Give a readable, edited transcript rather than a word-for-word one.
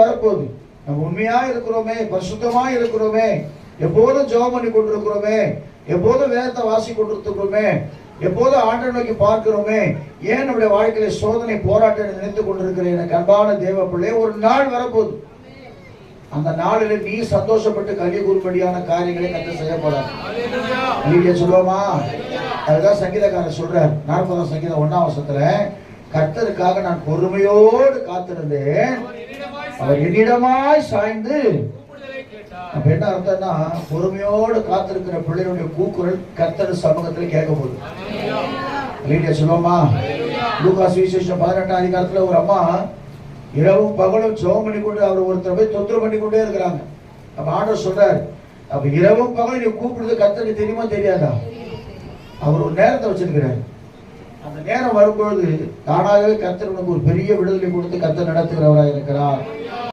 வரப்போகுது. நம்ம உண்மையா இருக்கிறோமே, பரிசுத்தமா இருக்கிறோமே, எப்போதும் ஜெபம் பண்ணி கொண்டிருக்கிறோமே, எப்போதும் வேதத்தை வாசி கொண்டிருக்கிறோமே, எப்போதும் ஆண்டவரை நோக்கி பார்க்கிறோமே, ஏன் நம்முடைய வாழ்க்கையில சோதனை போராட்டம் நினைத்துக் கொண்டிருக்கிறேன்? எனக்கு அன்பான தேவ பிள்ளை, ஒரு நாள் வரப்போகுது. அந்த நாளில் நீ சந்தோஷப்பட்டு கலி கூறும்படியான காரியங்களை கர்த்தர் செய்ய போறார். நீங்க சொல்லுவோமா? அதுதான் சங்கீதக்காரர் சொல்றார் 40ஆம் சங்கீதம் 1ஆம் வசனத்துல, கர்த்தருக்காக நான் பொறுமையோடு காத்திருந்தேன், அவர் என்னிடமாய் சாய்ந்து. அப்ப என்ன அர்த்தம்னா, பொறுமையோடு காத்திருக்கிற பிள்ளைகளுடைய கூக்குரல் கர்த்தர் சமூகத்தில் கேட்க போகுது. இல்லையா சொல்லுவோமா? லூக்கா சுவிசேஷம் 18ஆம் அதிகாரத்துல ஒரு அம்மா இரவும் பகலும் ஜெபம் பண்ணி கொண்டு அவர் ஒருத்தர் போய் தொந்தரவு பண்ணி கொண்டே இருக்கிறாங்க. அப்ப ஆண்டவர் சொல்றாரு, அப்ப இரவும் பகலும் நீ கூப்பிடுறது கர்த்தருக்கு தெரியுமா தெரியாதா? அவர் ஒரு நேரத்தை வச்சிருக்கிறார். அந்த நேரம் வரும்பொழுது தானாகவே கர்த்தர் உனக்கு ஒரு பெரிய விடுதலை கொடுத்து கர்த்தர் நடத்துகிறவராக இருக்கிறார்.